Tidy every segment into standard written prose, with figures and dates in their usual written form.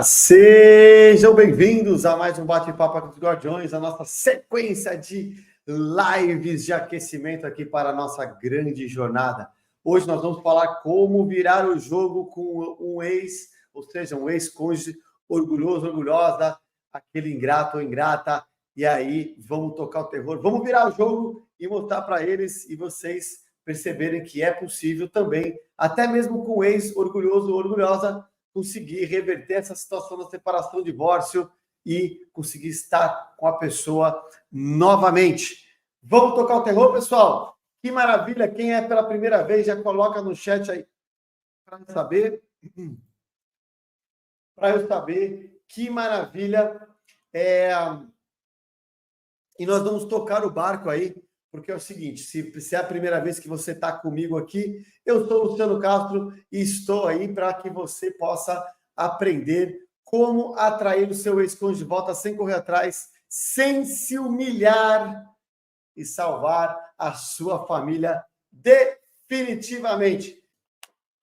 Sejam bem-vindos a mais um bate-papo aqui dos Guardiões, a nossa sequência de lives de aquecimento aqui para a nossa grande jornada. Hoje nós vamos falar como virar o jogo com um ex, ou seja, um ex-cônjuge orgulhoso, orgulhosa, aquele ingrato ou ingrata, e aí vamos tocar o terror, vamos virar o jogo e mostrar para eles e vocês perceberem que é possível também, até mesmo com o ex orgulhoso ou orgulhosa, conseguir reverter essa situação da separação, divórcio e conseguir estar com a pessoa novamente. Vamos tocar o terror, pessoal? Que maravilha! Quem é pela primeira vez, já coloca no chat aí para eu saber. Para eu saber, que maravilha! E nós vamos tocar o barco aí, porque é o seguinte, se é a primeira vez que você está comigo aqui, eu sou o Luciano Castro e estou aí para que você possa aprender como atrair o seu ex-cônjuge de volta sem correr atrás, sem se humilhar e salvar a sua família definitivamente.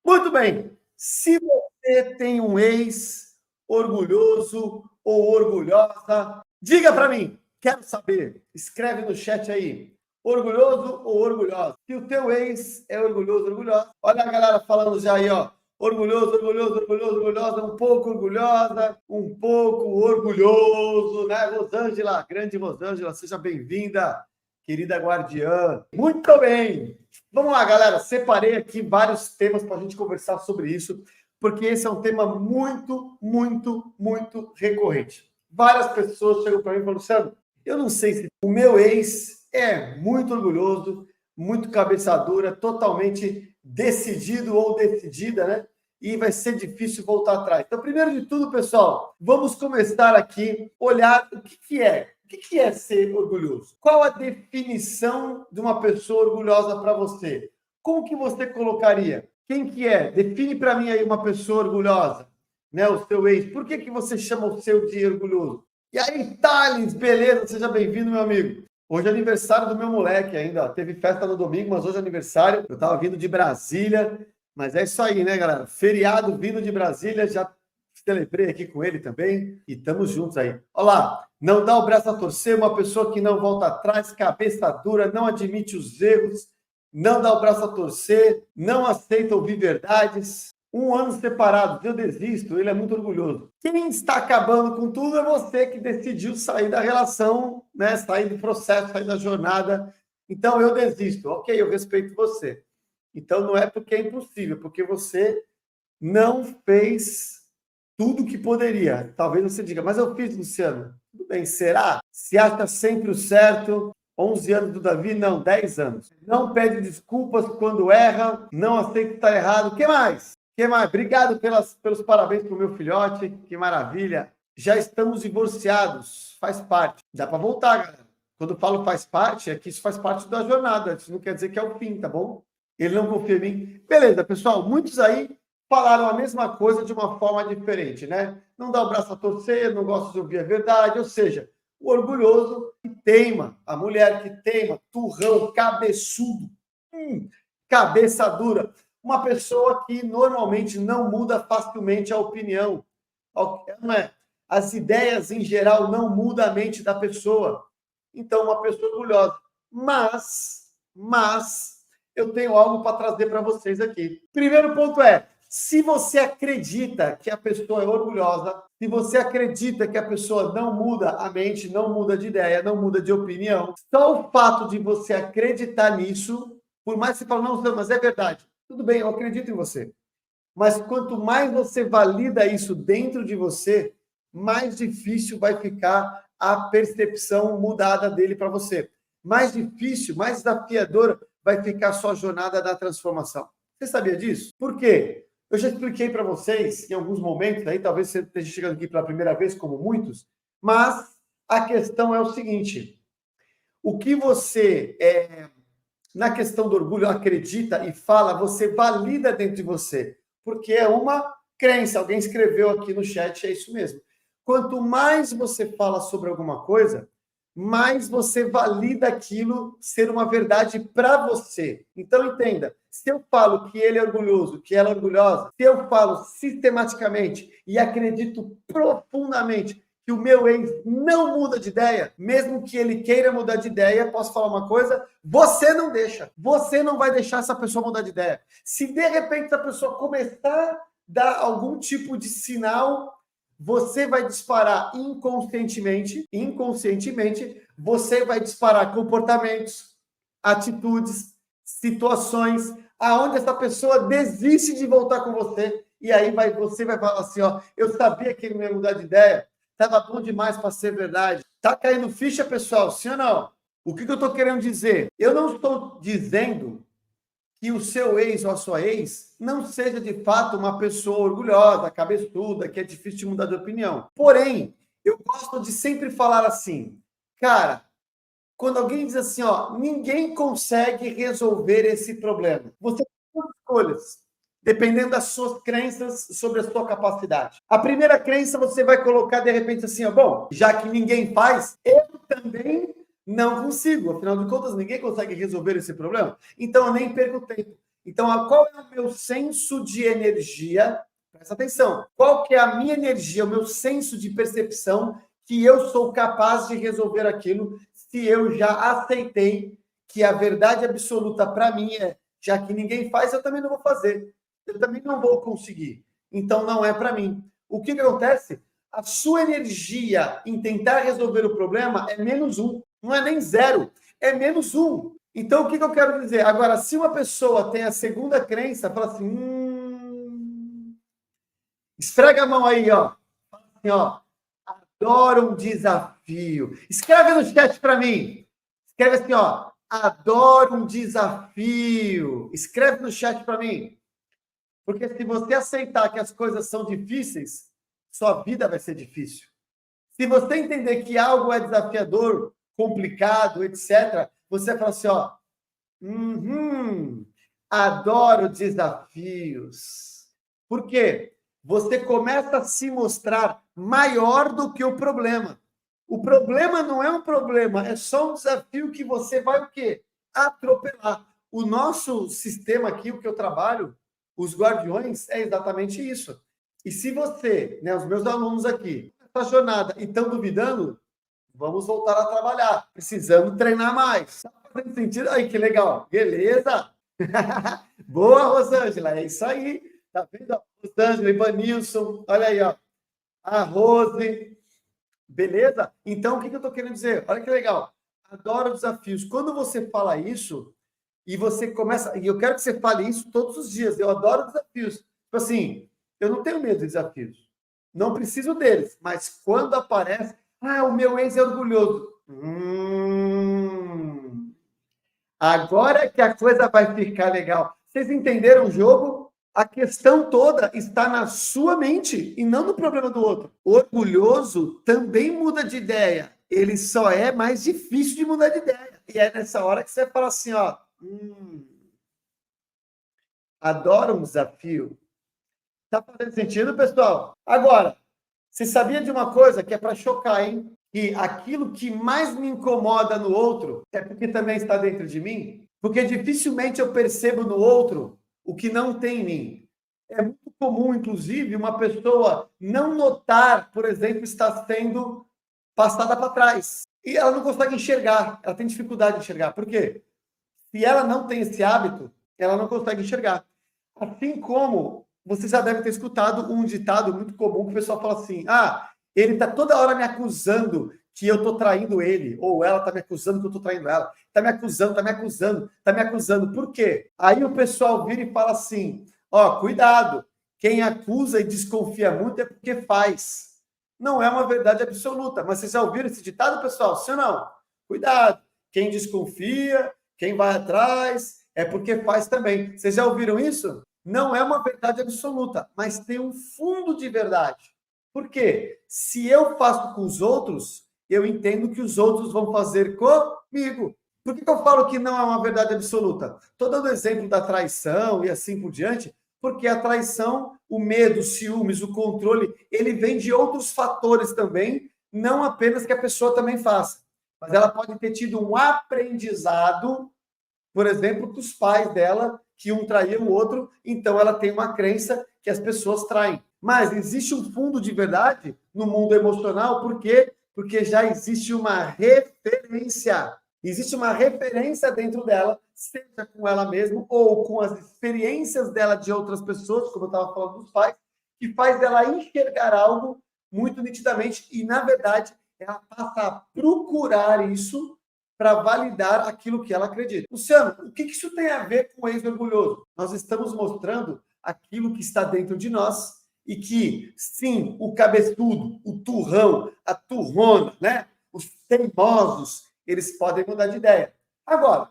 Muito bem, se você tem um ex orgulhoso ou orgulhosa, diga para mim, quero saber, escreve no chat aí. Orgulhoso ou orgulhosa? Se o teu ex é orgulhoso, orgulhosa. Olha a galera falando já aí, ó. Orgulhoso, orgulhoso, orgulhoso, orgulhosa, um pouco orgulhosa, um pouco orgulhoso, né? Rosângela, grande Rosângela, seja bem-vinda, querida guardiã. Muito bem. Vamos lá, galera. Separei aqui vários temas para a gente conversar sobre isso, porque esse é um tema muito, muito, muito recorrente. Várias pessoas chegam para mim e falam, Luciano, eu não sei se o meu ex é muito orgulhoso, muito cabeça dura, totalmente decidido ou decidida, né? E vai ser difícil voltar atrás. Então, primeiro de tudo, pessoal, vamos começar aqui a olhar o que é. O que é ser orgulhoso? Qual a definição de uma pessoa orgulhosa para você? Como que você colocaria? Quem que é? Define para mim aí uma pessoa orgulhosa, né? O seu ex. Por que você chama o seu de orgulhoso? E aí, Thales, beleza? Seja bem-vindo, meu amigo. Hoje é aniversário do meu moleque ainda. Teve festa no domingo, mas hoje é aniversário. Eu estava vindo de Brasília, mas é isso aí, né, galera? Feriado vindo de Brasília, já celebrei aqui com ele também e estamos juntos aí. Olha lá, não dá o braço a torcer, uma pessoa que não volta atrás, cabeça dura, não admite os erros, não dá o braço a torcer, não aceita ouvir verdades. 1 ano separado, eu desisto, ele é muito orgulhoso. Quem está acabando com tudo é você que decidiu sair da relação, né? Sair do processo, sair da jornada. Então, eu desisto. Ok, eu respeito você. Então, não é porque é impossível, porque você não fez tudo que poderia. Talvez você diga, mas eu fiz, Luciano. Tudo bem, será? Se acha sempre o certo, 11 anos do Davi? Não, 10 anos. Não pede desculpas quando erra, não aceita estar errado. O que mais? Que mais? Obrigado pelos parabéns para o meu filhote, que maravilha. Já estamos divorciados, faz parte. Dá para voltar, galera. Quando eu falo faz parte, é que isso faz parte da jornada. Isso não quer dizer que é o fim, tá bom? Ele não confia em mim. Beleza, pessoal, muitos aí falaram a mesma coisa de uma forma diferente, né? Não dá o braço a torcer, não gosta de ouvir a verdade, ou seja, o orgulhoso que teima, a mulher que teima, turrão, cabeçudo, cabeça dura. Uma pessoa que normalmente não muda facilmente a opinião. Não é? As ideias, em geral, não mudam a mente da pessoa. Então, uma pessoa orgulhosa. Mas, eu tenho algo para trazer para vocês aqui. Primeiro ponto é, se você acredita que a pessoa é orgulhosa, se você acredita que a pessoa não muda a mente, não muda de ideia, não muda de opinião, só o fato de você acreditar nisso, por mais que você fale, não, mas é verdade. Tudo bem, eu acredito em você. Mas quanto mais você valida isso dentro de você, mais difícil vai ficar a percepção mudada dele para você. Mais difícil, mais desafiadora vai ficar a sua jornada da transformação. Você sabia disso? Por quê? Eu já expliquei para vocês em alguns momentos, aí talvez você esteja chegando aqui pela primeira vez, como muitos, mas a questão é o seguinte: o que você na questão do orgulho acredita e fala, você valida dentro de você, porque é uma crença. Alguém escreveu aqui no chat, é isso mesmo. Quanto mais você fala sobre alguma coisa, mais você valida aquilo ser uma verdade para você. Então, entenda, se eu falo que ele é orgulhoso, que ela é orgulhosa, se eu falo sistematicamente e acredito profundamente que o meu ex não muda de ideia, mesmo que ele queira mudar de ideia, posso falar uma coisa? Você não deixa. Você não vai deixar essa pessoa mudar de ideia. Se de repente essa pessoa começar a dar algum tipo de sinal, você vai disparar inconscientemente, você vai disparar comportamentos, atitudes, situações, aonde essa pessoa desiste de voltar com você, e aí você vai falar assim, ó, eu sabia que ele não ia mudar de ideia, estava bom demais para ser verdade. Tá caindo ficha, pessoal, sim ou não? O que eu estou querendo dizer? Eu não estou dizendo que o seu ex ou a sua ex não seja de fato uma pessoa orgulhosa, cabeçuda, que é difícil de mudar de opinião. Porém, eu gosto de sempre falar assim, cara, quando alguém diz assim, ó, ninguém consegue resolver esse problema. Você tem duas escolhas, dependendo das suas crenças sobre a sua capacidade. A primeira crença você vai colocar de repente assim, ó, bom, já que ninguém faz, eu também não consigo. Afinal de contas, ninguém consegue resolver esse problema. Então, eu nem perco tempo. Então, qual é o meu senso de energia? Presta atenção. Qual que é a minha energia, o meu senso de percepção que eu sou capaz de resolver aquilo se eu já aceitei que a verdade absoluta para mim é, já que ninguém faz, eu também não vou fazer. Eu também não vou conseguir. Então, não é para mim. O que acontece? A sua energia em tentar resolver o problema é -1. Não é nem 0, é -1. Então, o que eu quero dizer? Agora, se uma pessoa tem a segunda crença, fala assim, esfrega a mão aí, ó. Assim, ó, adoro um desafio. Escreve no chat para mim. Escreve assim, ó, adoro um desafio. Escreve no chat para mim. Porque se você aceitar que as coisas são difíceis, sua vida vai ser difícil. Se você entender que algo é desafiador, complicado, etc., você fala assim, ó, adoro desafios. Por quê? Você começa a se mostrar maior do que o problema. O problema não é um problema, é só um desafio que você vai o quê? Atropelar. O nosso sistema aqui, o que eu trabalho, os guardiões, é exatamente isso. E se você, né, os meus alunos aqui, essa jornada e estão duvidando, vamos voltar a trabalhar. Precisamos treinar mais. Tá fazendo sentido? Aí, que legal. Beleza? Boa, Rosângela. É isso aí. Tá vendo? Rosângela, Ivanilson. Olha aí, ó. A Rose. Beleza? Então, o que eu estou querendo dizer? Olha que legal. Adoro desafios. Quando você fala isso, e você começa... E eu quero que você fale isso todos os dias. Eu adoro desafios. Tipo assim, eu não tenho medo de desafios. Não preciso deles. Mas quando aparece... Ah, o meu ex é orgulhoso. Agora que a coisa vai ficar legal. Vocês entenderam o jogo? A questão toda está na sua mente e não no problema do outro. O orgulhoso também muda de ideia. Ele só é mais difícil de mudar de ideia. E é nessa hora que você fala assim, ó, adoro um desafio. Tá fazendo sentido, pessoal? Agora, você sabia de uma coisa que é para chocar, hein? Que aquilo que mais me incomoda no outro é porque também está dentro de mim? Porque dificilmente eu percebo no outro o que não tem em mim. É muito comum, inclusive, uma pessoa não notar, por exemplo, estar sendo passada para trás. E ela não consegue enxergar, ela tem dificuldade de enxergar. Por quê? Se ela não tem esse hábito, ela não consegue enxergar. Assim como você já deve ter escutado um ditado muito comum que o pessoal fala assim, ele está toda hora me acusando que eu estou traindo ele, ou ela está me acusando que eu estou traindo ela, está me acusando, está me acusando, está me acusando. Por quê? Aí o pessoal vira e fala assim, ó, cuidado, quem acusa e desconfia muito é porque faz. Não é uma verdade absoluta, mas vocês já ouviram esse ditado, pessoal? Sim ou não? Cuidado, quem desconfia, quem vai atrás, é porque faz também. Vocês já ouviram isso? Não é uma verdade absoluta, mas tem um fundo de verdade. Por quê? Se eu faço com os outros, eu entendo que os outros vão fazer comigo. Por que eu falo que não é uma verdade absoluta? Estou dando exemplo da traição e assim por diante, porque a traição, o medo, os ciúmes, o controle, ele vem de outros fatores também, não apenas que a pessoa também faça. mas ela pode ter tido um aprendizado, por exemplo, dos pais dela, que um traía o outro, então ela tem uma crença que as pessoas traem. Mas existe um fundo de verdade no mundo emocional, por quê? Porque já existe uma referência. Existe uma referência dentro dela, seja com ela mesma ou com as experiências dela de outras pessoas, como eu estava falando dos pais, que faz dela enxergar algo muito nitidamente e, na verdade, ela passa a procurar isso para validar aquilo que ela acredita. Luciano, o que isso tem a ver com o ex-orgulhoso? Nós estamos mostrando aquilo que está dentro de nós e que, sim, o cabeçudo, o turrão, a turrona, né? Os teimosos, eles podem mudar de ideia. Agora,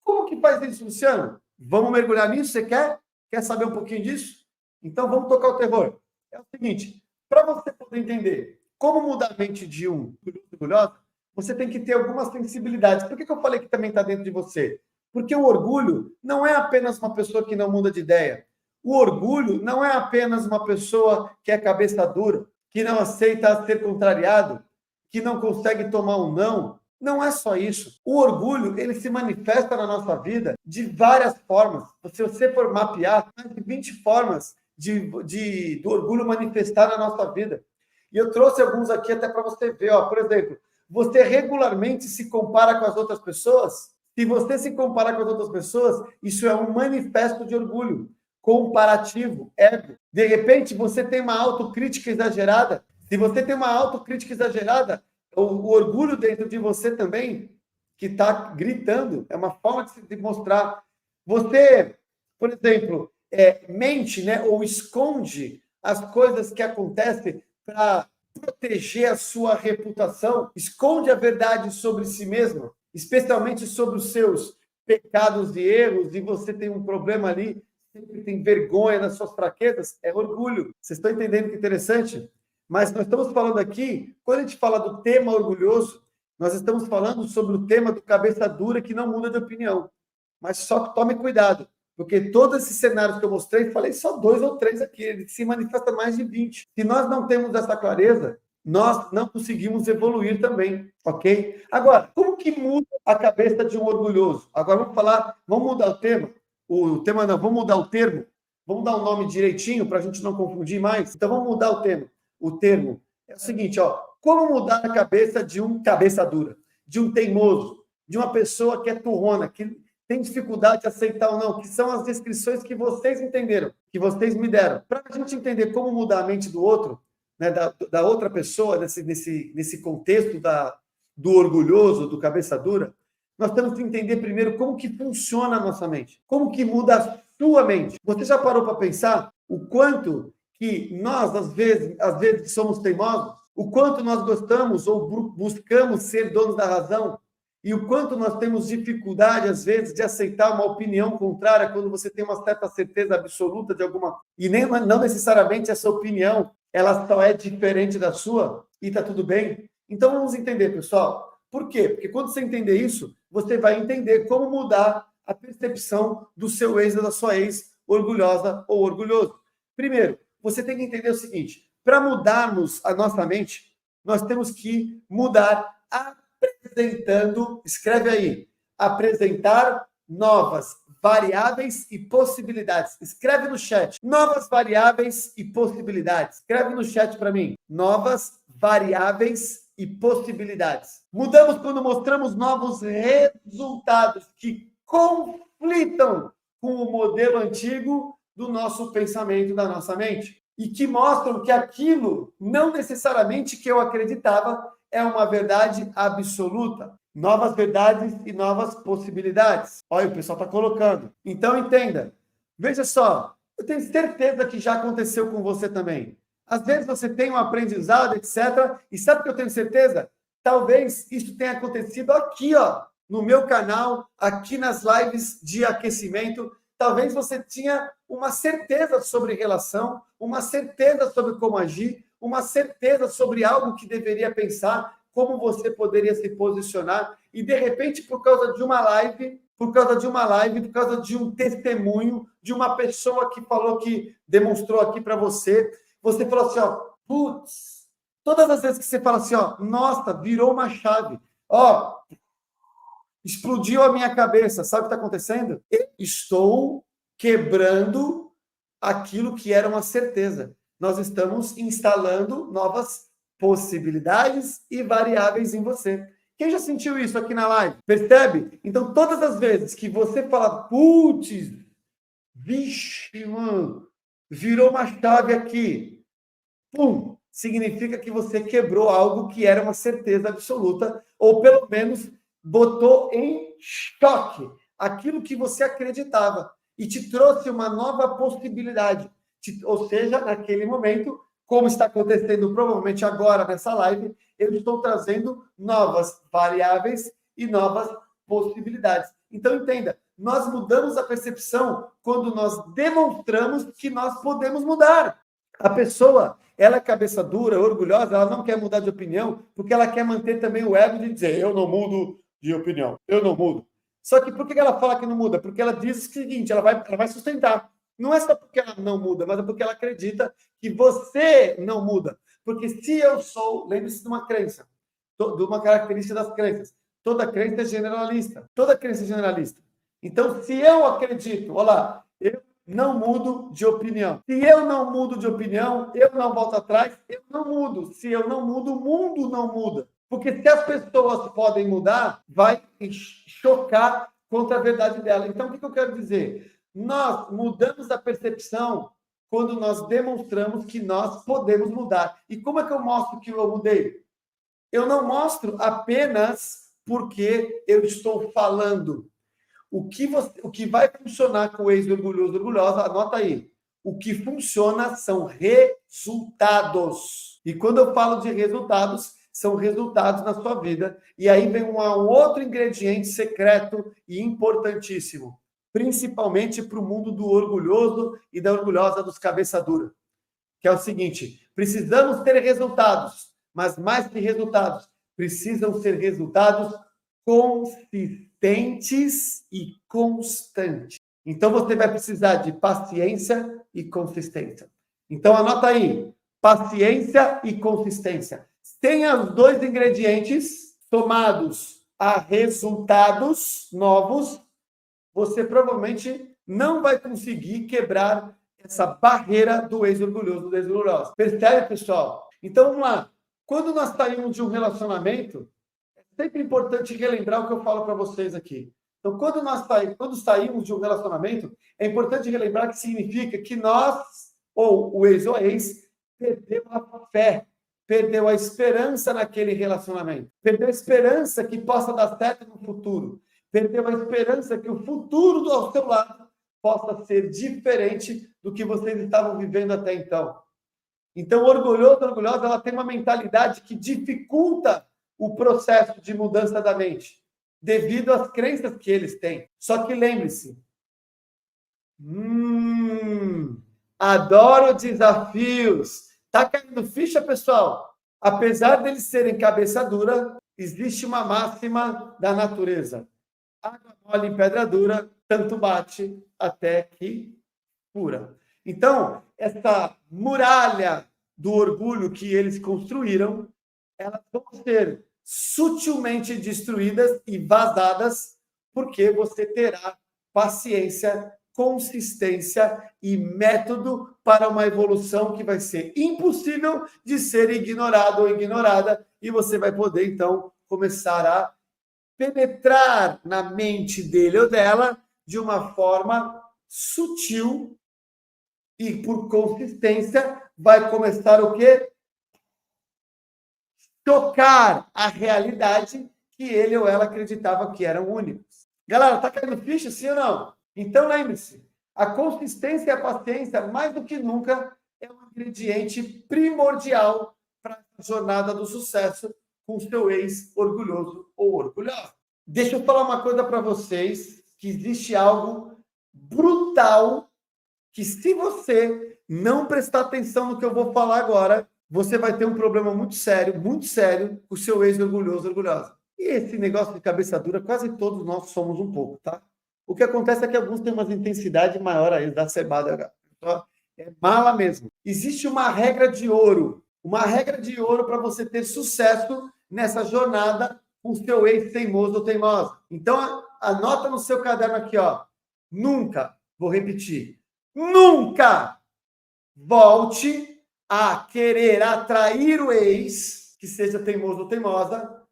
como que faz isso, Luciano? Vamos mergulhar nisso? Você quer? Quer saber um pouquinho disso? Então vamos tocar o terror. É o seguinte, para você poder entender como mudar a mente de um orgulhoso, você tem que ter algumas sensibilidades. Por que eu falei que também está dentro de você? Porque o orgulho não é apenas uma pessoa que não muda de ideia. O orgulho não é apenas uma pessoa que é cabeça dura, que não aceita ser contrariado, que não consegue tomar um não. Não é só isso. O orgulho, ele se manifesta na nossa vida de várias formas. Se você for mapear, mais de 20 formas do orgulho manifestar na nossa vida. E eu trouxe alguns aqui até para você ver. Ó, por exemplo, você regularmente se compara com as outras pessoas? Se você se compara com as outras pessoas, isso é um manifesto de orgulho. Comparativo, ego. De repente, você tem uma autocrítica exagerada. Se você tem uma autocrítica exagerada, o orgulho dentro de você também, que está gritando, é uma forma de mostrar. Você, por exemplo, mente, né, ou esconde as coisas que acontecem para proteger a sua reputação, esconde a verdade sobre si mesmo, especialmente sobre os seus pecados e erros, e você tem um problema ali, sempre tem vergonha das suas fraquezas, é orgulho. Vocês estão entendendo que interessante? Mas nós estamos falando aqui, quando a gente fala do tema orgulhoso, nós estamos falando sobre o tema do cabeça dura que não muda de opinião. Mas só que tome cuidado, porque todos esses cenários que eu mostrei, falei só 2 ou 3 aqui, ele se manifesta mais de 20. Se nós não temos essa clareza, nós não conseguimos evoluir também, ok? Agora, como que muda a cabeça de um orgulhoso? Agora vamos mudar o tema. Vamos mudar o termo. Vamos dar um nome direitinho para a gente não confundir mais. Então vamos mudar o tema. O termo é o seguinte, ó, como mudar a cabeça de um cabeça dura, de um teimoso, de uma pessoa que é turrona, que tem dificuldade de aceitar ou não, que são as descrições que vocês entenderam, que vocês me deram. Para a gente entender como mudar a mente do outro, né, da outra pessoa, nesse contexto do orgulhoso, do cabeça dura, nós temos que entender primeiro como que funciona a nossa mente, como que muda a sua mente. Você já parou para pensar o quanto que nós, às vezes somos teimosos, o quanto nós gostamos ou buscamos ser donos da razão, e o quanto nós temos dificuldade, às vezes, de aceitar uma opinião contrária quando você tem uma certa certeza absoluta de alguma coisa. E não necessariamente essa opinião, ela só é diferente da sua, e está tudo bem. Então, vamos entender, pessoal. Por quê? Porque quando você entender isso, você vai entender como mudar a percepção do seu ex ou da sua ex, orgulhosa ou orgulhoso. Primeiro, você tem que entender o seguinte, para mudarmos a nossa mente, nós temos que mudar apresentando, escreve aí, apresentar novas variáveis e possibilidades. Escreve no chat, novas variáveis e possibilidades. Escreve no chat para mim, novas variáveis e possibilidades. Mudamos quando mostramos novos resultados que conflitam com o modelo antigo do nosso pensamento, da nossa mente, e que mostram que aquilo, não necessariamente que eu acreditava, é uma verdade absoluta. Novas verdades e novas possibilidades. Olha, o pessoal está colocando. Então, entenda. Veja só, eu tenho certeza que já aconteceu com você também. Às vezes você tem um aprendizado, etc. E sabe o que eu tenho certeza? Talvez isso tenha acontecido aqui, ó, no meu canal, aqui nas lives de aquecimento. Talvez você tinha uma certeza sobre relação, uma certeza sobre como agir, uma certeza sobre algo que deveria pensar, como você poderia se posicionar, e de repente, por causa de uma live, por causa de um testemunho, de uma pessoa que falou, que demonstrou aqui para você, você falou assim, ó, putz, todas as vezes que você fala assim, ó, nossa, virou uma chave. Ó, explodiu a minha cabeça. Sabe o que está acontecendo? Eu estou quebrando aquilo que era uma certeza. Nós estamos instalando novas possibilidades e variáveis em você. Quem já sentiu isso aqui na live? Percebe? Então, todas as vezes que você fala, putz, vixe, mano, virou uma chave aqui, pum, significa que você quebrou algo que era uma certeza absoluta, ou pelo menos botou em choque aquilo que você acreditava e te trouxe uma nova possibilidade. Ou seja, naquele momento, como está acontecendo provavelmente agora nessa live, eu estou trazendo novas variáveis e novas possibilidades. Então, entenda, nós mudamos a percepção quando nós demonstramos que nós podemos mudar. A pessoa, ela é cabeça dura, orgulhosa, ela não quer mudar de opinião, porque ela quer manter também o ego de dizer, eu não mudo de opinião, eu não mudo. Só que por que ela fala que não muda? Porque ela diz o seguinte, ela vai sustentar. Não é só porque ela não muda, mas é porque ela acredita que você não muda. Porque se eu sou, lembre-se de uma crença, de uma característica das crenças. Toda crença é generalista. Toda crença é generalista. Então, se eu acredito, olha lá, eu não mudo de opinião. Se eu não mudo de opinião, eu não volto atrás, eu não mudo. Se eu não mudo, o mundo não muda. Porque se as pessoas podem mudar, vai chocar contra a verdade dela. Então, o que eu quero dizer? Nós mudamos a percepção quando nós demonstramos que nós podemos mudar. E como é que eu mostro que eu mudei? Eu não mostro apenas porque eu estou falando. O que vai funcionar com o ex-orgulhoso, orgulhosa, anota aí. O que funciona são resultados. E quando eu falo de resultados, são resultados na sua vida. E aí vem um outro ingrediente secreto e importantíssimo, principalmente para o mundo do orgulhoso e da orgulhosa dos cabeça dura, que é o seguinte, precisamos ter resultados, mas mais que resultados, precisam ser resultados consistentes e constantes. Então, você vai precisar de paciência e consistência. Então, anota aí, paciência e consistência. Sem os dois ingredientes somados a resultados novos, você provavelmente não vai conseguir quebrar essa barreira do ex-orgulhoso, do ex-orgulhoso. Percebe, pessoal? Então, vamos lá. Quando nós saímos de um relacionamento, é sempre importante relembrar o que eu falo para vocês aqui. Então, quando saímos de um relacionamento, é importante relembrar que significa que nós, ou o ex ou a ex, perdeu a fé, perdeu a esperança naquele relacionamento, perdeu a esperança que possa dar certo no futuro, perdeu a esperança que o futuro ao seu lado possa ser diferente do que vocês estavam vivendo até então. Então, orgulhoso, orgulhosa, ela tem uma mentalidade que dificulta o processo de mudança da mente, devido às crenças que eles têm. Só que lembre-se, adoro desafios. Tá caindo ficha, pessoal? Apesar deles serem cabeça dura, existe uma máxima da natureza. Água mole em pedra dura, tanto bate até que fura. Então, essa muralha do orgulho que eles construíram, elas vão ser sutilmente destruídas e vazadas, porque você terá paciência, consistência e método para uma evolução que vai ser impossível de ser ignorado ou ignorada, e você vai poder, então, começar a penetrar na mente dele ou dela de uma forma sutil e, por consistência, vai começar o quê? Tocar a realidade que ele ou ela acreditava que eram únicos. Galera, tá caindo ficha, sim ou não? Então, lembre-se, a consistência e a paciência, mais do que nunca, é um ingrediente primordial para a jornada do sucesso com o seu ex orgulhoso ou orgulhosa. Deixa eu falar uma coisa para vocês, que existe algo brutal, que se você não prestar atenção no que eu vou falar agora, você vai ter um problema muito sério com o seu ex orgulhoso, orgulhosa. E esse negócio de cabeça dura, quase todos nós somos um pouco, tá? O que acontece é que alguns têm uma intensidade maior aí, exacerbada. É mala mesmo. Existe uma regra de ouro para você ter sucesso nessa jornada com seu ex teimoso ou teimosa. Então, anota no seu caderno aqui, ó. Nunca, vou repetir, nunca volte a querer atrair o ex, que seja teimoso ou teimosa,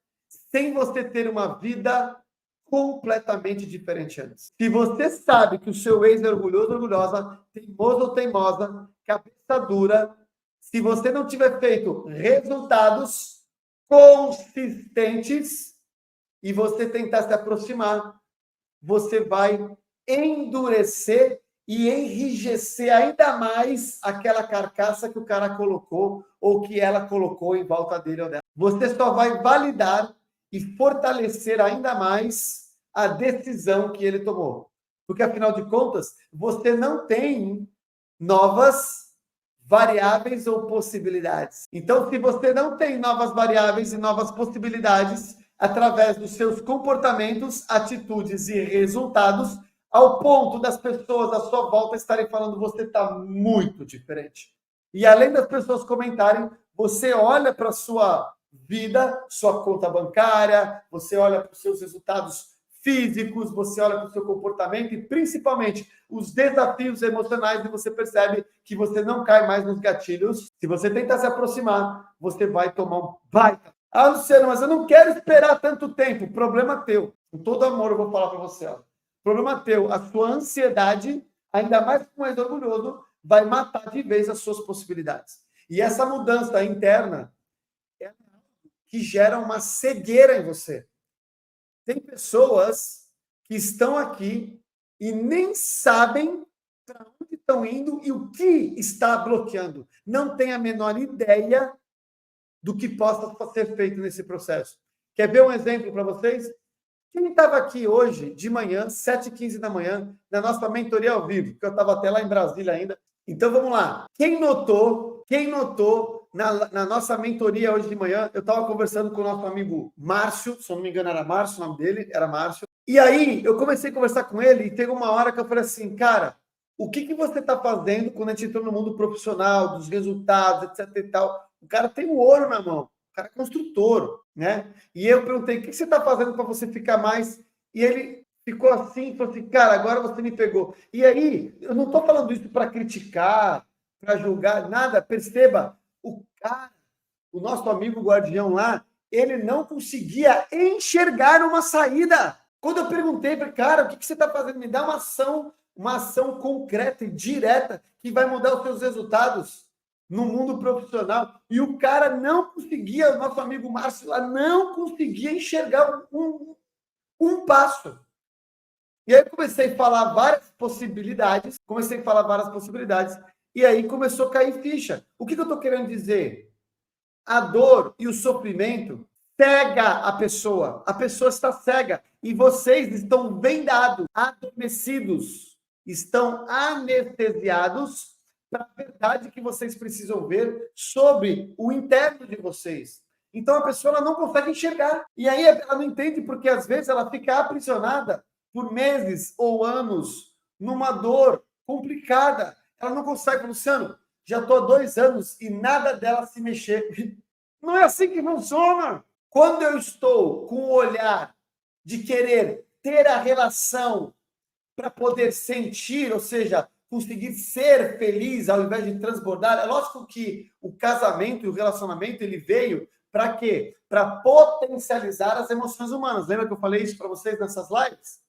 sem você ter uma vida completamente diferente antes. Se você sabe que o seu ex é orgulhoso ou orgulhosa, teimoso ou teimosa, cabeça dura, se você não tiver feito resultados consistentes e você tentar se aproximar, você vai endurecer e enrijecer ainda mais aquela carcaça que o cara colocou ou que ela colocou em volta dele ou dela. Você só vai validar e fortalecer ainda mais a decisão que ele tomou. Porque, afinal de contas, você não tem novas variáveis ou possibilidades. Então, se você não tem novas variáveis e novas possibilidades, através dos seus comportamentos, atitudes e resultados, ao ponto das pessoas à sua volta estarem falando você está muito diferente. E além das pessoas comentarem, você olha para a sua vida, sua conta bancária, você olha para os seus resultados físicos, você olha para o seu comportamento e principalmente os desafios emocionais e você percebe que você não cai mais nos gatilhos. Se você tentar se aproximar, você vai tomar um baita. Ah, Luciano, mas eu não quero esperar tanto tempo. Problema teu. Com todo amor eu vou falar para você. Ó. Problema teu. A sua ansiedade, ainda mais com mais orgulhoso, vai matar de vez as suas possibilidades. E essa mudança interna é algo que gera uma cegueira em você. Tem pessoas que estão aqui e nem sabem para onde estão indo e o que está bloqueando. Não tem a menor ideia do que possa ser feito nesse processo. Quer ver um exemplo para vocês? Quem estava aqui hoje, de manhã, 7h15 da manhã, na nossa mentoria ao vivo, porque eu estava até lá em Brasília ainda. Então, vamos lá. Quem notou na nossa mentoria hoje de manhã, eu estava conversando com o nosso amigo Márcio, se eu não me engano era Márcio, o nome dele era Márcio. E aí, eu comecei a conversar com ele e teve uma hora que eu falei assim, cara, o que você está fazendo quando a gente entrou no mundo profissional, dos resultados, etc e tal? O cara tem o ouro na mão, o cara é construtor, né? E eu perguntei, o que você está fazendo para você ficar mais? E ele ficou assim, falou assim, cara, agora você me pegou. E aí, eu não estou falando isso para criticar, para julgar, nada. Perceba, o cara, o nosso amigo guardião lá, ele não conseguia enxergar uma saída. Quando eu perguntei para cara, o que você está fazendo? Me dá uma ação concreta e direta que vai mudar os seus resultados no mundo profissional. E o cara não conseguia, o nosso amigo Márcio lá, não conseguia enxergar um passo. E aí eu comecei a falar várias possibilidades, e aí começou a cair ficha. O que eu estou querendo dizer? A dor e o sofrimento cega a pessoa está cega, e vocês estão vendados, adormecidos, estão anestesiados para a verdade que vocês precisam ver sobre o interno de vocês. Então a pessoa ela não consegue enxergar, e aí ela não entende porque às vezes ela fica aprisionada por meses ou anos numa dor complicada. Ela não consegue, Luciano, já estou há 2 anos e nada dela se mexer. Não é assim que funciona. Quando eu estou com o olhar de querer ter a relação para poder sentir, ou seja, conseguir ser feliz ao invés de transbordar, é lógico que o casamento e o relacionamento ele veio para quê? Para potencializar as emoções humanas. Lembra que eu falei isso para vocês nessas lives?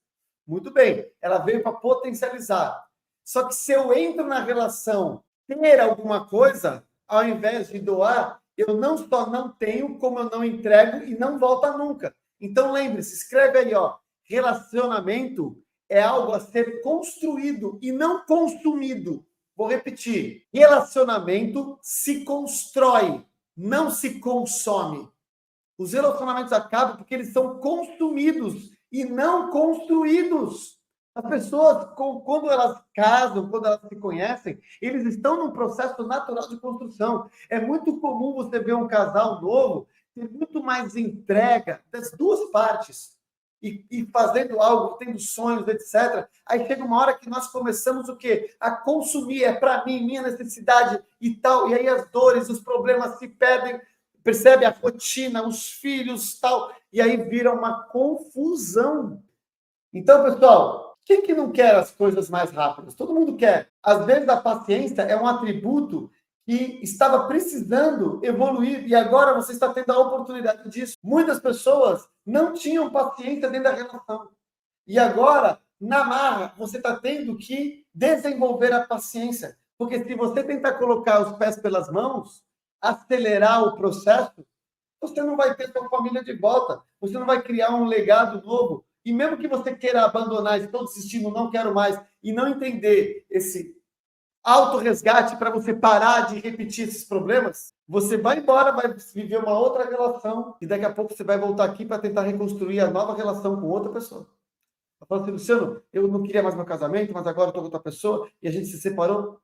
Muito bem, ela veio para potencializar. Só que se eu entro na relação ter alguma coisa, ao invés de doar, eu não só não tenho, como eu não entrego e não volta nunca. Então lembre-se, escreve aí, ó, relacionamento é algo a ser construído e não consumido. Vou repetir, relacionamento se constrói, não se consome. Os relacionamentos acabam porque eles são consumidos e não construídos. As pessoas, quando elas casam, quando elas se conhecem, eles estão num processo natural de construção. É muito comum você ver um casal novo ter muito mais entrega das duas partes e fazendo algo, tendo sonhos, etc. Aí chega uma hora que nós começamos o quê? A consumir, é para mim, minha necessidade e tal. E aí as dores, os problemas se perdem. percebe? A rotina, os filhos, tal, e aí vira uma confusão. Então, pessoal, quem que não quer as coisas mais rápidas? Todo mundo quer. Às vezes a paciência é um atributo que estava precisando evoluir e agora você está tendo a oportunidade disso. Muitas pessoas não tinham paciência dentro da relação. E agora, na marra, você está tendo que desenvolver a paciência. Porque se você tentar colocar os pés pelas mãos, acelerar o processo, você não vai ter sua família de volta. Você não vai criar um legado novo. E mesmo que você queira abandonar, estou desistindo, não quero mais, e não entender esse autorresgate para você parar de repetir esses problemas, você vai embora, vai viver uma outra relação, e daqui a pouco você vai voltar aqui para tentar reconstruir a nova relação com outra pessoa. Eu falo assim, Luciano, eu não queria mais meu casamento, mas agora eu estou com outra pessoa, e a gente se separou.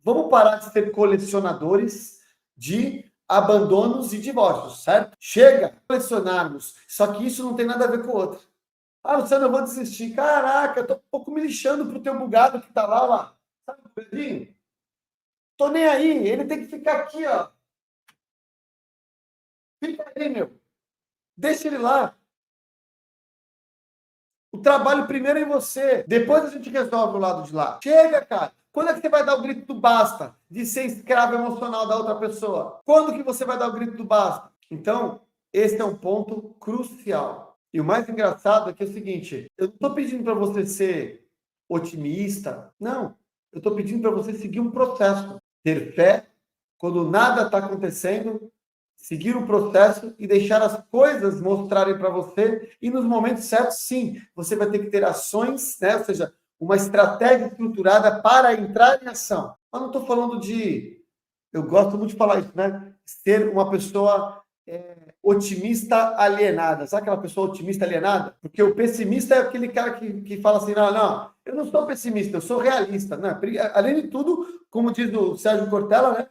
Vamos parar de ser colecionadores de abandonos e divórcios, certo? Chega a colecionarmos, só que isso não tem nada a ver com o outro. Ah, Luciano, eu vou desistir. Caraca, eu tô um pouco me lixando pro teu bugado que tá lá. Sabe o Pedrinho? Tô nem aí, ele tem que ficar aqui, ó. Fica aí, meu. Deixa ele lá. O trabalho primeiro é em você. Depois a gente resolve o lado de lá. Chega, cara. Quando é que você vai dar o grito do basta? De ser escravo emocional da outra pessoa? Quando que você vai dar o grito do basta? Então, esse é um ponto crucial. E o mais engraçado é que é o seguinte, eu não estou pedindo para você ser otimista, não. Eu estou pedindo para você seguir um processo. Ter fé quando nada está acontecendo, seguir o processo e deixar as coisas mostrarem para você. E nos momentos certos, sim, você vai ter que ter ações, né? Ou seja, uma estratégia estruturada para entrar em ação. Eu não estou falando de... Eu gosto muito de falar isso, né? Ser uma pessoa otimista alienada. Sabe aquela pessoa otimista alienada? Porque o pessimista é aquele cara que fala assim, não, eu não sou pessimista, eu sou realista. Não, além de tudo, como diz o Sérgio Cortella, né?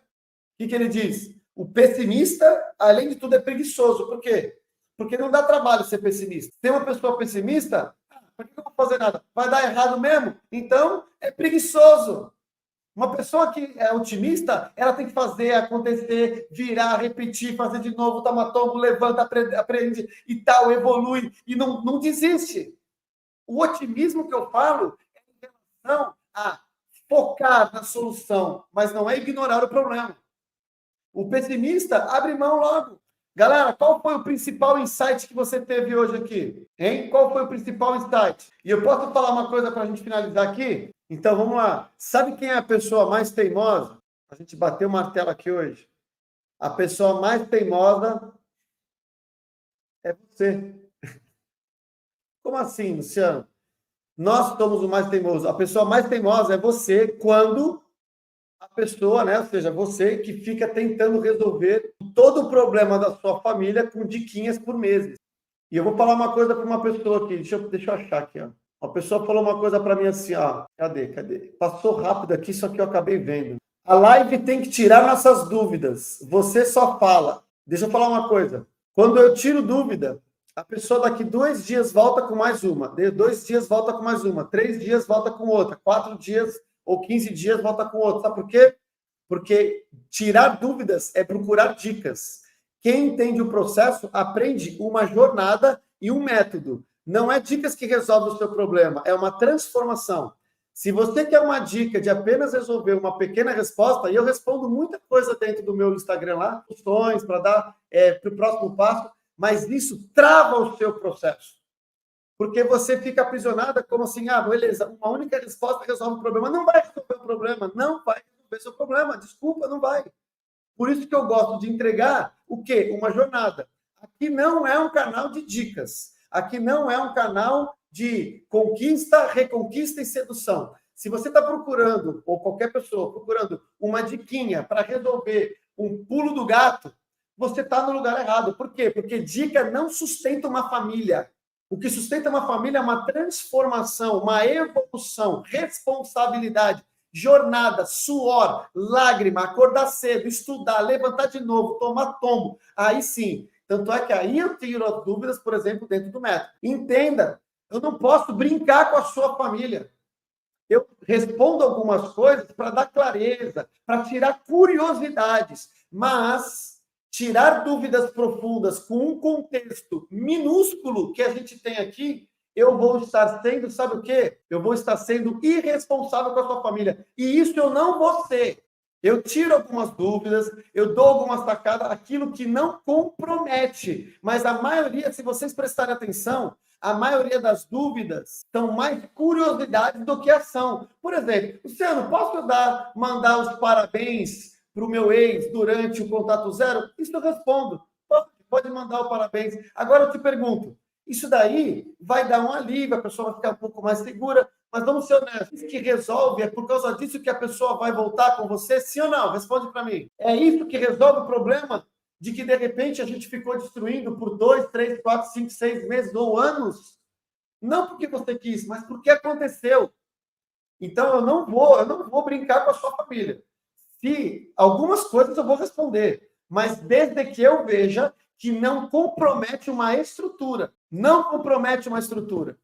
O que ele diz? O pessimista, além de tudo, é preguiçoso. Por quê? Porque não dá trabalho ser pessimista. Tem uma pessoa pessimista, por que eu não vou fazer nada? Vai dar errado mesmo? Então, é preguiçoso. Uma pessoa que é otimista, ela tem que fazer, acontecer, virar, repetir, fazer de novo, toma tombo, levanta, aprende e tal, evolui e não desiste. O otimismo que eu falo é em relação a focar na solução, mas não é ignorar o problema. O pessimista abre mão logo. Galera, qual foi o principal insight que você teve hoje aqui? Hein? Qual foi o principal insight? E eu posso falar uma coisa para a gente finalizar aqui? Então, vamos lá. Sabe quem é a pessoa mais teimosa? A gente bateu o martelo aqui hoje. A pessoa mais teimosa é você. Como assim, Luciano? Nós somos o mais teimoso. A pessoa mais teimosa é você quando a pessoa, né? Ou seja, você que fica tentando resolver todo o problema da sua família com diquinhas por meses. E eu vou falar uma coisa para uma pessoa aqui. Deixa eu achar aqui, ó. Uma pessoa falou uma coisa para mim assim, ó. Cadê? Passou rápido aqui, só que eu acabei vendo. A live tem que tirar nossas dúvidas. Você só fala. Deixa eu falar uma coisa. Quando eu tiro dúvida, a pessoa daqui 2 dias volta com mais uma. 2 dias volta com mais uma. 3 dias volta com outra. 4 dias ou 15 dias volta com outra. Sabe por quê? Porque tirar dúvidas é procurar dicas. Quem entende o processo aprende uma jornada e um método. Não é dicas que resolvem o seu problema, é uma transformação. Se você quer uma dica de apenas resolver uma pequena resposta, e eu respondo muita coisa dentro do meu Instagram lá, questões para dar para o próximo passo, mas isso trava o seu processo. Porque você fica aprisionada como assim, beleza, uma única resposta resolve o problema. Não vai resolver o problema, não vai resolver seu problema, desculpa, não vai. Por isso que eu gosto de entregar o quê? Uma jornada. Aqui não é um canal de dicas. Aqui não é um canal de conquista, reconquista e sedução. Se você está procurando, ou qualquer pessoa procurando uma diquinha para resolver um pulo do gato, você está no lugar errado. Por quê? Porque dica não sustenta uma família. O que sustenta uma família é uma transformação, uma evolução, responsabilidade, jornada, suor, lágrima, acordar cedo, estudar, levantar de novo, tomar tombo. Aí sim. Tanto é que aí eu tiro as dúvidas, por exemplo, dentro do método. Entenda, eu não posso brincar com a sua família. Eu respondo algumas coisas para dar clareza, para tirar curiosidades, mas tirar dúvidas profundas com um contexto minúsculo que a gente tem aqui, eu vou estar sendo, sabe o quê? Eu vou estar sendo irresponsável com a sua família. E isso eu não vou ser. Eu tiro algumas dúvidas, eu dou algumas sacadas, aquilo que não compromete. Mas a maioria, se vocês prestarem atenção, a maioria das dúvidas são mais curiosidades do que ação. Por exemplo, Luciano, posso mandar os parabéns para o meu ex durante o contato zero? Isso eu respondo. Pode mandar o parabéns. Agora eu te pergunto, isso daí vai dar um alívio, a pessoa vai ficar um pouco mais segura, mas vamos ser honestos, isso que resolve é por causa disso que a pessoa vai voltar com você, sim ou não? Responde para mim. É isso que resolve o problema de que, de repente, a gente ficou destruindo por 2, 3, 4, 5, 6 meses ou anos? Não porque você quis, mas porque aconteceu. Então, eu não vou brincar com a sua família. Se algumas coisas eu vou responder, mas desde que eu veja que não compromete uma estrutura. Não compromete uma estrutura.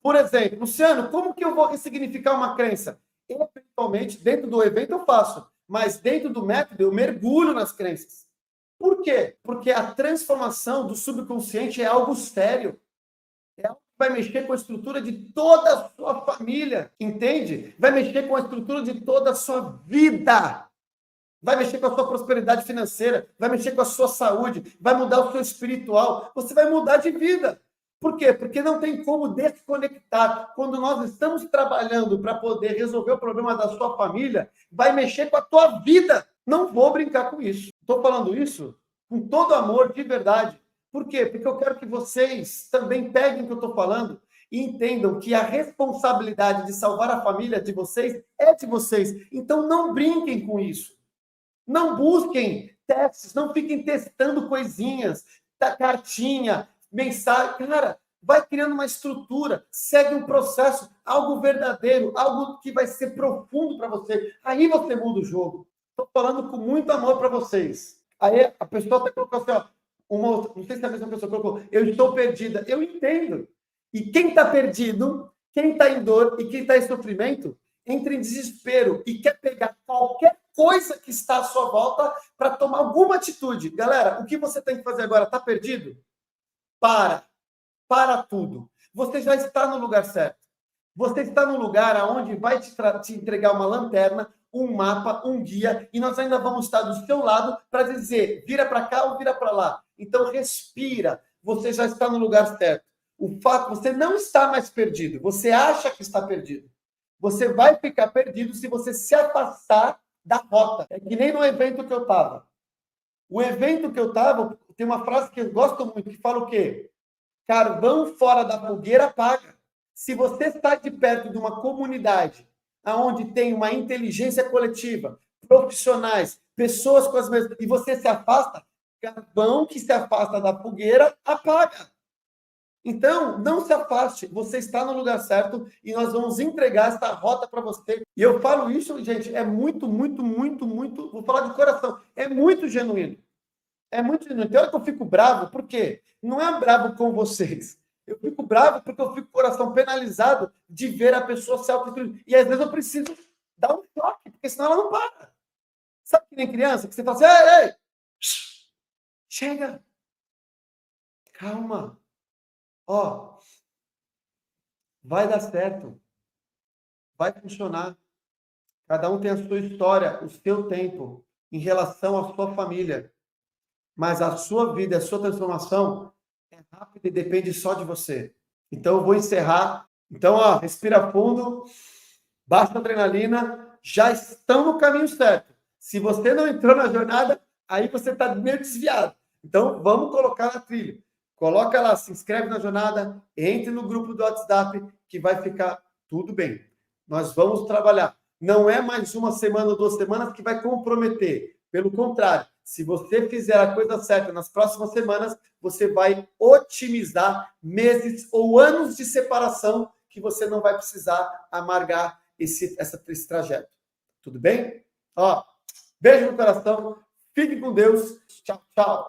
Por exemplo, Luciano, como que eu vou ressignificar uma crença? Eventualmente, dentro do evento eu faço, mas dentro do método eu mergulho nas crenças. Por quê? Porque a transformação do subconsciente é algo sério. É algo que vai mexer com a estrutura de toda a sua família, entende? Vai mexer com a estrutura de toda a sua vida. Vai mexer com a sua prosperidade financeira, vai mexer com a sua saúde, vai mudar o seu espiritual, você vai mudar de vida. Por quê? Porque não tem como desconectar. Quando nós estamos trabalhando para poder resolver o problema da sua família, vai mexer com a tua vida. Não vou brincar com isso. Estou falando isso com todo amor, de verdade. Por quê? Porque eu quero que vocês também peguem o que eu estou falando e entendam que a responsabilidade de salvar a família de vocês é de vocês. Então não brinquem com isso. Não busquem testes, não fiquem testando coisinhas, cartinha, mensagem. Cara, vai criando uma estrutura, segue um processo, algo verdadeiro, algo que vai ser profundo para você. Aí você muda o jogo. Estou falando com muito amor para vocês. Aí a pessoa até colocou assim, ó, não sei se é a mesma pessoa colocou, eu estou perdida. Eu entendo. E quem está perdido, quem está em dor e quem está em sofrimento, entra em desespero e quer pegar qualquer coisa que está à sua volta para tomar alguma atitude. Galera, o que você tem que fazer agora? Está perdido? Para tudo. Você já está no lugar certo. Você está no lugar onde vai te entregar uma lanterna, um mapa, um guia, e nós ainda vamos estar do seu lado para dizer, vira para cá ou vira para lá. Então, respira. Você já está no lugar certo. O fato, você não está mais perdido. Você acha que está perdido. Você vai ficar perdido se você se afastar da rota. É que nem no evento que eu estava. O evento que eu estava, tem uma frase que eu gosto muito, que fala o quê? Carvão fora da fogueira apaga. Se você está de perto de uma comunidade onde tem uma inteligência coletiva, profissionais, pessoas com as mesmas... e você se afasta, carvão que se afasta da fogueira apaga. Então, não se afaste, você está no lugar certo e nós vamos entregar essa rota para você. E eu falo isso, gente, é muito, vou falar de coração, é muito genuíno. É muito genuíno. Tem hora que eu fico bravo, por quê? Não é bravo com vocês. Eu fico bravo porque eu fico com o coração penalizado de ver a pessoa se autodestruir. E às vezes eu preciso dar um choque, porque senão ela não para. Sabe que nem criança, que você fala assim, ei, chega, calma. Ó, vai dar certo, vai funcionar. Cada um tem a sua história, o seu tempo em relação à sua família. Mas a sua vida, a sua transformação é rápida e depende só de você. Então eu vou encerrar. Então, ó, respira fundo, baixa a adrenalina, já estão no caminho certo. Se você não entrou na jornada, aí você está meio desviado. Então vamos colocar na trilha. Coloca lá, se inscreve na jornada, entre no grupo do WhatsApp, que vai ficar tudo bem. Nós vamos trabalhar. Não é mais uma semana ou 2 semanas que vai comprometer. Pelo contrário, se você fizer a coisa certa nas próximas semanas, você vai otimizar meses ou anos de separação que você não vai precisar amargar esse trajeto. Tudo bem? Ó, beijo no coração. Fique com Deus. Tchau, tchau.